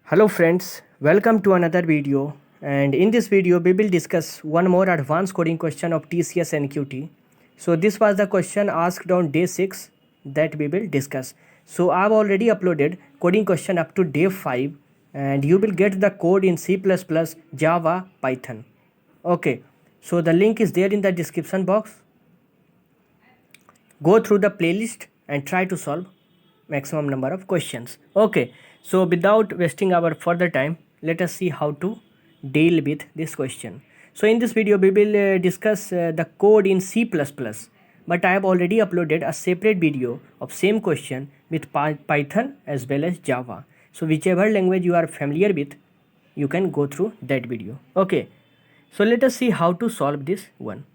Hello friends, welcome to another video, and in this video we will discuss one more advanced coding question of TCS NQT. So this was the question asked on day 6 that we will discuss. So I have already uploaded coding question up to day 5 and you will get the code in C++, Java, Python. Okay, so the link is there in the description box. Go through the playlist and try to solve maximum number of questions. Okay, so without wasting our further time, let us see how to deal with this question. So in this video we will discuss the code in C++, but I have already uploaded a separate video of same question with Python as well as Java. So whichever language you are familiar with, you can go through that video. Okay, so let us see how to solve this one.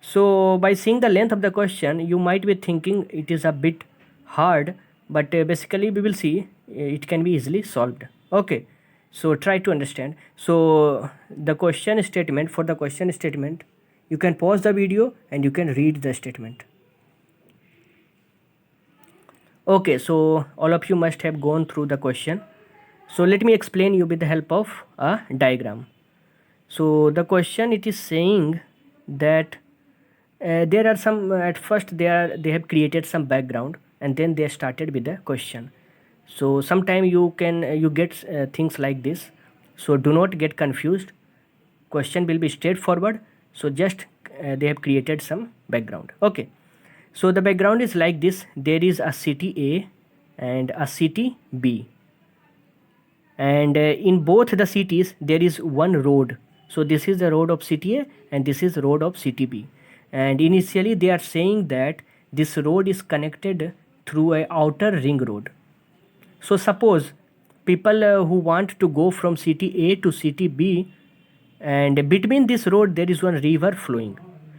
So by seeing the length of the question, you might be thinking it is a bit hard, but basically we will see it can be easily solved. Okay, so try to understand. So the question statement, for the question statement, you can pause the video and you can read the statement. Okay, so all of you must have gone through the question. So let me explain you with the help of a diagram. So the question, it is saying that there are some at first they have created some background and then they started with the question. So sometime you get things like this, so do not get confused. Question will be straightforward, so just they have created some background. Okay, so the background is like this: there is a city A and a city B, and in both the cities there is one road. So this is the road of city A and this is road of city B, and initially they are saying that this road is connected through a outer ring road. So suppose people who want to go from city A to city B, and between this road there is one river flowing.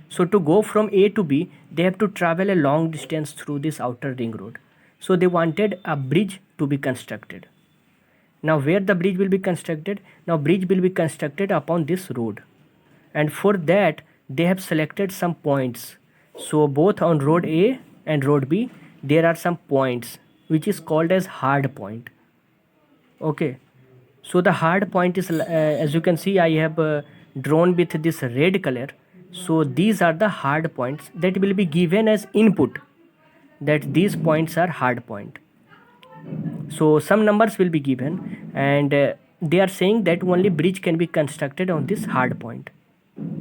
So to go from A to B, they have to travel a long distance through this outer ring road. So they wanted a bridge to be constructed. Now where the bridge will be constructed? Now bridge will be constructed upon this road, and for that they have selected some points. So both on road A and road B there are some points which is called as hard point. Okay, so the hard point is as you can see I have drawn with this red color. So these are the hard points that will be given as input, that these points are hard point. So some numbers will be given, and they are saying that only bridge can be constructed on this hard point.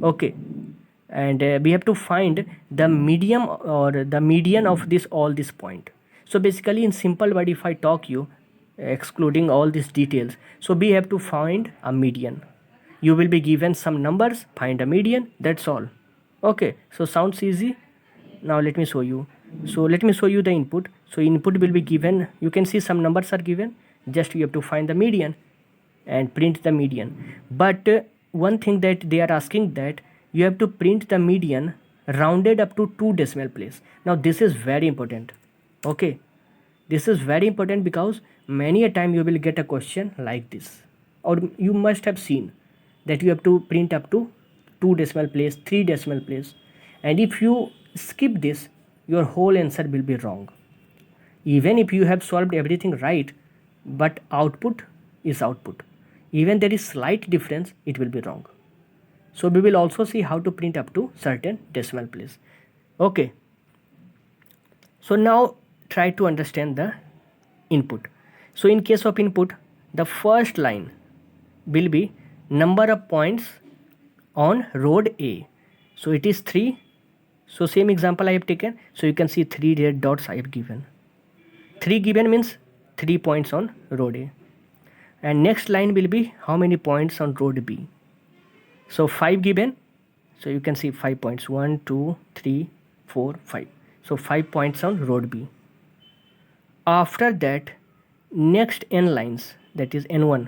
Okay, and we have to find the medium or the median of this all this point. So basically in simple word, if I talk you excluding all these details, so we have to find a median. You will be given some numbers, find a median, that's all. Okay, so sounds easy. Now let me show you. So let me show you the input. So input will be given, you can see some numbers are given, just you have to find the median and print the median. But one thing that they are asking, that you have to print the median rounded up to 2 decimal place. Now this is very important. Okay, this is very important because many a time you will get a question like this, or you must have seen that you have to print up to 2 decimal place, 3 decimal place, and if you skip this, your whole answer will be wrong. Even if you have solved everything right, but output is output. Even there is slight difference, it will be wrong. So we will also see how to print up to certain decimal place. Okay, so now try to understand the input. So in case of input, the first line will be number of points on road A. So it is 3. So same example I have taken. So you can see 3 red dots I have given. 3 given means 3 points on road A. And next line will be how many points on road B. So 5 given. So you can see 5 points. 1, 2, 3, 4, 5. So 5 points on road B. After that, next n lines, that is n1.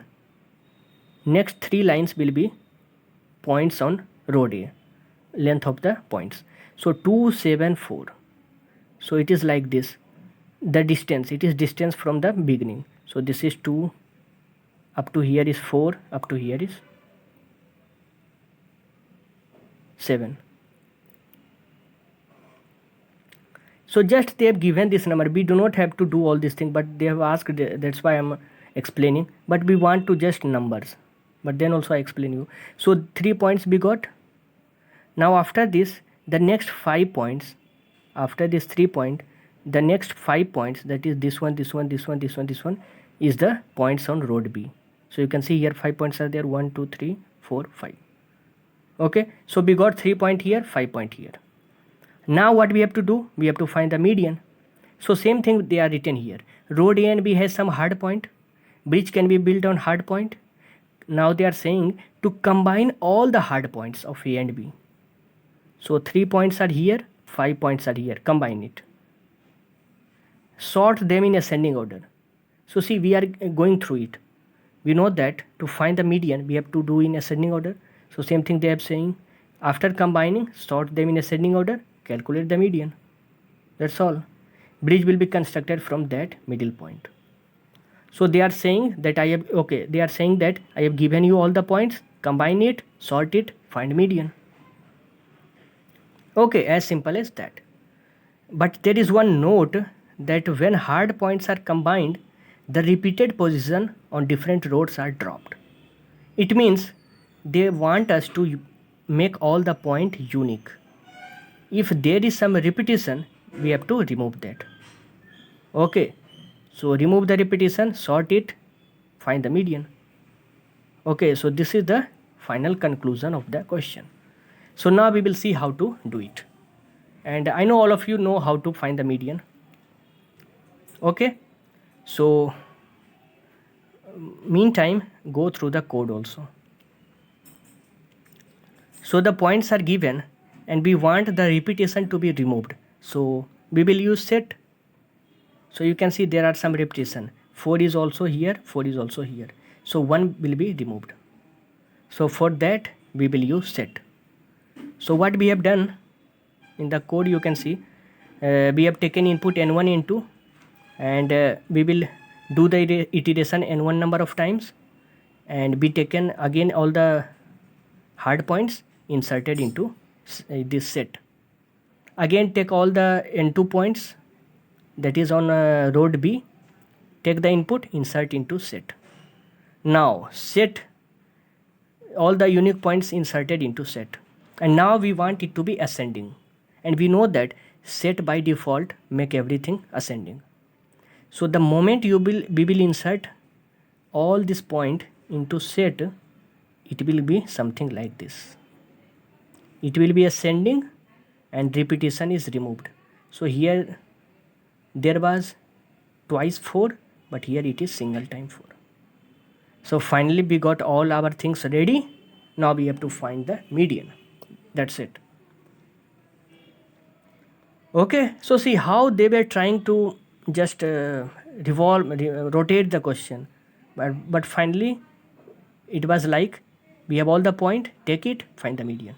Next 3 lines will be points on road A, length of the points. So 2, 7, 4. So it is like this. The distance, it is distance from the beginning. So this is 2, up to here is 4, up to here is 7. So just they have given this number. We do not have to do all this thing, but they have asked, that's why I'm explaining, but we want to just numbers, but then also I explain you. So 3 points we got. Now after this, the next 5 points, after this 3 point, the next 5 points, that is this one, this one, this one, this one, this one, is the points on road B. So you can see here 5 points are there, 1 2 3 4 5. Okay, so we got 3 point here, 5 point here. Now what we have to do, we have to find the median. So same thing they are written here. Road A and B has some hard point, bridge can be built on hard point. Now they are saying to combine all the hard points of A and B. So 3 points are here, 5 points are here, combine it. Sort them in ascending order. So see, we are going through it. We know that to find the median, we have to do in ascending order. So same thing they are saying, after combining, sort them in ascending order, calculate the median. That's all. Bridge will be constructed from that middle point. So they are saying that they are saying that I have given you all the points, combine it, sort it, find median. Okay, as simple as that. But there is one note, that when hard points are combined, the repeated position on different roads are dropped. It means they want us to make all the point unique. If there is some repetition, we have to remove that. Okay, so remove the repetition, sort it, find the median. Okay, so this is the final conclusion of the question. So now we will see how to do it. And I know all of you know how to find the median. Okay, so meantime, go through the code also. So the points are given and we want the repetition to be removed. So we will use set. So you can see there are some repetition. 4 is also here, 4 is also here. So 1 will be removed. So for that we will use set. So what we have done in the code, you can see we have taken input n1, n2, and we will do the iteration n1 number of times, and we taken again all the hard points inserted into this set. Again take all the n2 points that is on road B, take the input, insert into set. Now set all the unique points inserted into set, and now we want it to be ascending, and we know that set by default make everything ascending. So the moment we will insert all this point into set, it will be something like this. It will be ascending and repetition is removed. So here there was twice 4, but here it is single time 4. So finally we got all our things ready. Now we have to find the median. That's it. Okay, so see how they were trying to just rotate the question, but finally it was like we have all the point, take it, find the median.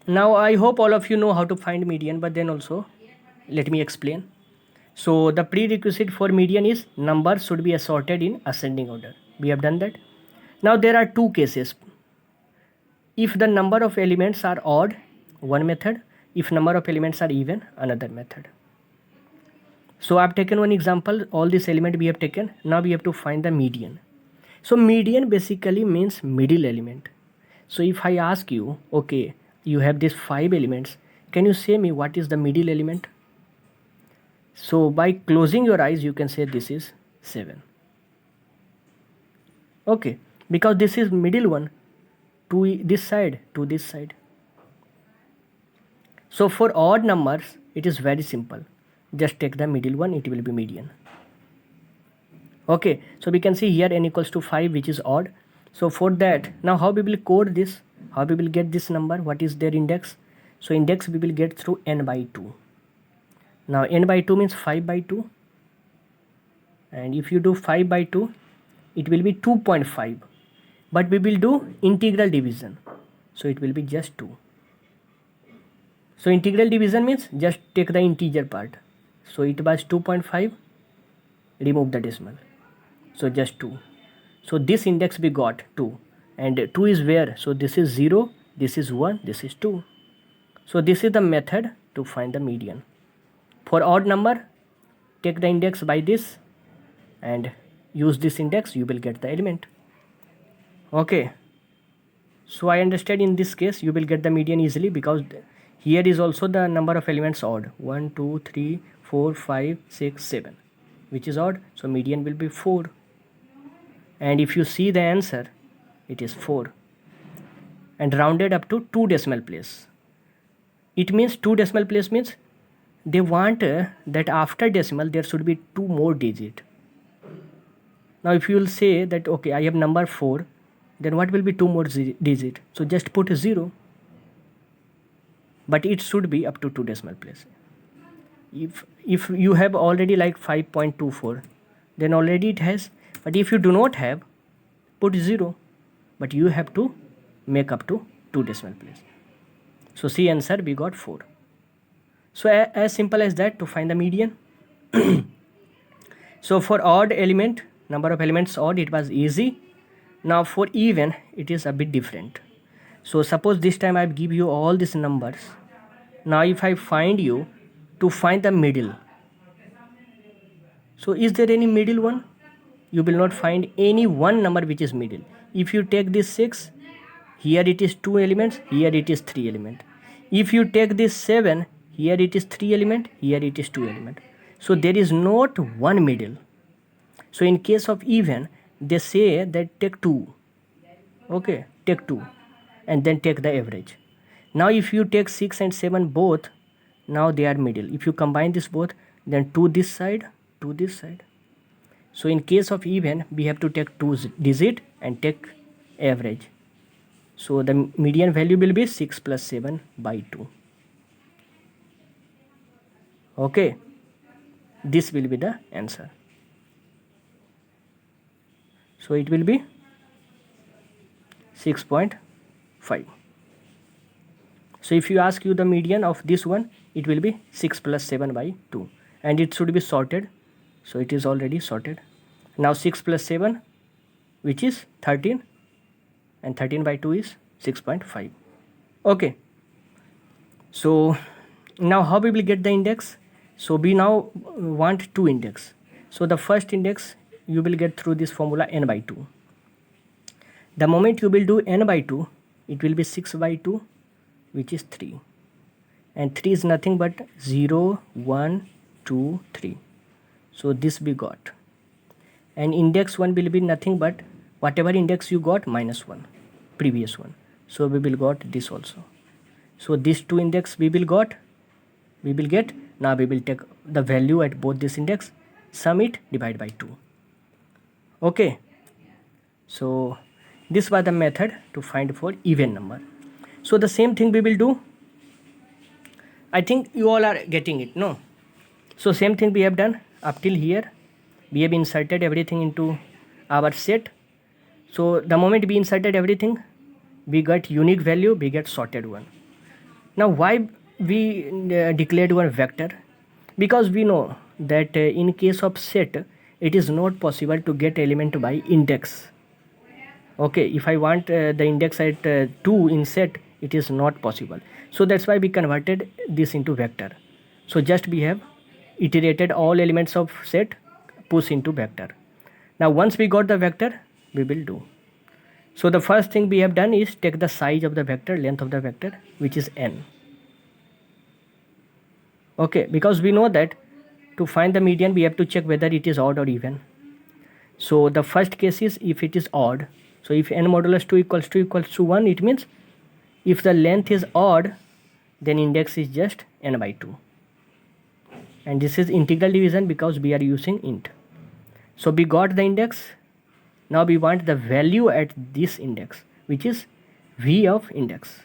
Now I hope all of you know how to find median, but then also let me explain. So the prerequisite for median is number should be assorted in ascending order. We have done that. Now there are two cases. If the number of elements are odd, one method. If number of elements are even, another method. So I have taken one example, all these elements we have taken. Now we have to find the median. So median basically means middle element. So if I ask you, okay, you have these 5 elements, can you say me what is the middle element? So by closing your eyes you can say this is 7. Okay, because this is middle one, to this side, to this side. So for odd numbers it is very simple, just take the middle one, it will be median. Okay, so we can see here n equals to 5, which is odd. So for that, now how we will code this, how we will get this number, what is their index? So index we will get through n by 2. Now n by 2 means 5 by 2, and if you do 5 by 2 it will be 2.5, but we will do integral division, so it will be just 2. So integral division means just take the integer part. So it was 2.5, remove the decimal, so just 2. So this index we got 2, and 2 is where? So this is 0, this is 1, this is 2. So this is the method to find the median. For odd number, take the index by this and use this index, you will get the element. Okay, so I understand in this case you will get the median easily, because here is also the number of elements odd, 1 2 3 4 5 6 7, which is odd, so median will be 4. And if you see the answer, it is 4 and rounded up to 2 decimal place. It means 2 decimal place means they want that after decimal there should be 2 more digit. Now if you will say that okay, I have number 4, then what will be 2 more digit? So just put 0, but it should be up to 2 decimal place. If you have already like 5.24, then already it has. But if you do not have, put 0, but you have to make up to 2 decimal place. So see answer, we got 4. So as simple as that to find the median. So for odd element, number of elements odd, it was easy. Now for even, it is a bit different. So suppose this time I give you all these numbers. Now if I find you to find the middle, so is there any middle one? You will not find any one number which is middle. If you take this 6, here it is 2 elements, here it is 3 element. If you take this 7, here it is 3 element, here it is 2 element. So there is not one middle. So in case of even, they say that take 2. Okay, take 2 and then take the average. Now if you take 6 and 7 both, now they are middle. If you combine this both, then 2 this side, 2 this side. So in case of even, we have to take 2 digit and take average. So the median value will be 6 plus 7 by 2. Okay, this will be the answer. So it will be 6.5. So if you ask you the median of this one, it will be 6 plus 7 by 2, and it should be sorted. So it is already sorted. Now 6 plus 7, which is 13, and 13 by 2 is 6.5. Okay, so now how we will get the index? So we now want 2 index. So the first index you will get through this formula n by 2. The moment you will do n by 2, it will be 6 by 2, which is 3, and 3 is nothing but 0 1 2 3. So this we got, and index 1 will be nothing but whatever index you got minus 1, previous one. So we will got this also. So these 2 index we will get. Now we will take the value at both this index, sum it, divide by 2. Okay, so this was the method to find for even number. So the same thing we will do. I think you all are getting it, no? So same thing we have done up till here. We have inserted everything into our set. So the moment we inserted everything, we got unique value, we get sorted one. Now why we declared one vector? Because we know that in case of set, it is not possible to get element by index. Okay, if I want the index at 2 in set, it is not possible. So that's why we converted this into vector. So just we have iterated all elements of set, push into vector. Now once we got the vector, we will do. So the first thing we have done is take the size of the vector, length of the vector, which is n. Okay, because we know that to find the median, we have to check whether it is odd or even. So the first case is if it is odd. So if n modulus 2 equals to 1, it means if the length is odd, then index is just n by 2. And this is integral division because we are using int. So we got the index. Now we want the value at this index, which is v of index.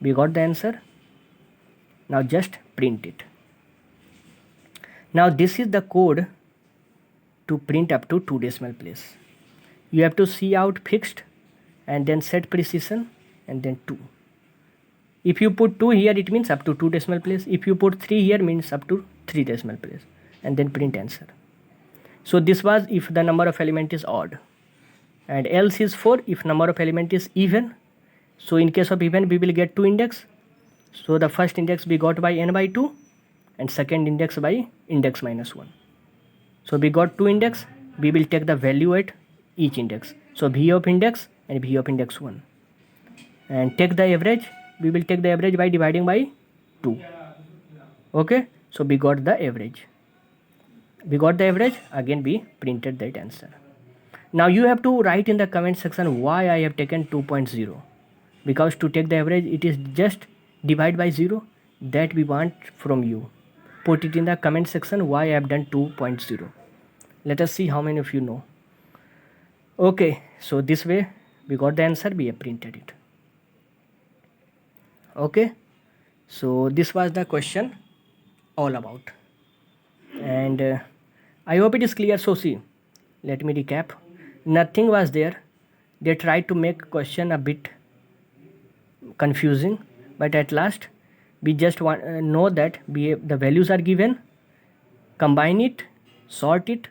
We got the answer. Now just print it. Now this is the code to print up to 2 decimal place. You have to see out fixed and then set precision and then 2. If you put 2 here, it means up to 2 decimal place. If you put 3 here, means up to 3 decimal place, and then print answer. So this was if the number of element is odd, and else is for if number of element is even. So in case of even, we will get 2 index. So the first index we got by n by 2 and second index by index minus 1. So we got two index, we will take the value at each index. So v of index and v of index 1, and take the average, we will take the average by dividing by 2. Okay, so we got the average, again we printed that answer. Now you have to write in the comment section why I have taken 2.0, because to take the average it is just divide by 0, that we want from you. Put it in the comment section why I have done 2.0. Let us see how many of you know. Okay, so this way we got the answer, we have printed it. Okay, so this was the question all about, and I hope it is clear. So see, let me recap. Nothing was there. They tried to make question a bit confusing, but at last we just want know that the values are given, combine it, sort it,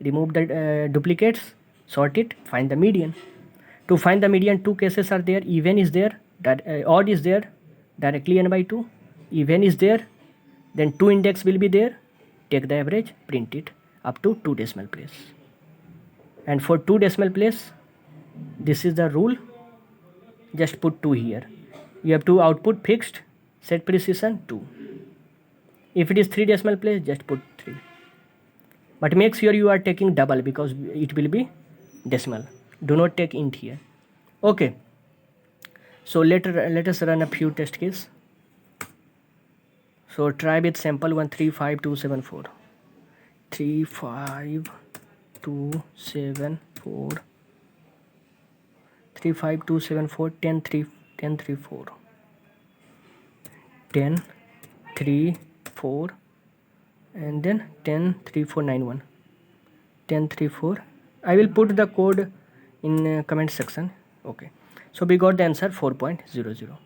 remove the duplicates, sort it, find the median. To find the median, two cases are there. Even is there, that odd is there, directly n by 2. Even is there, then two index will be there. Take the average, print it up to 2 decimal place. And for 2 decimal place, this is the rule. Just put 2 here. You have to output fixed, set precision 2. If it is 3 decimal place, just put 3. But make sure you are taking double, because it will be decimal. Do not take int here. Okay. So let us run a few test cases. So try with sample 1 35274. 35274. 35274 10 3 10 3 4 10 3 4, and then 10 3 4 9 1 10 3 4. I will put the code in comment section. Okay, so we got the answer 4.00,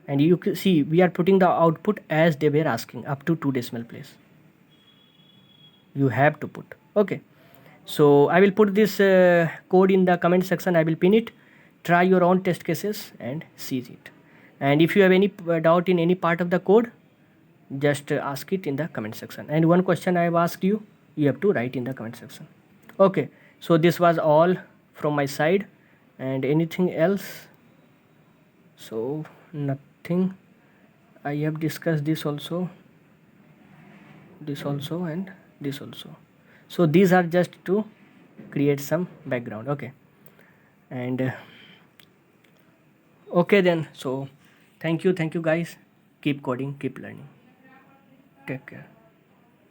and you can see we are putting the output as they were asking, up to 2 decimal place you have to put. Okay, so I will put this code in the comment section. I will pin it. Try your own test cases and see it. And if you have any doubt in any part of the code, just ask it in the comment section. And one question I have asked you, you have to write in the comment section. Okay, so this was all from my side. And anything else? So nothing. I have discussed this also, and this also. So these are just to create some background. Okay, and okay then. So thank you guys. Keep coding, keep learning. Take care.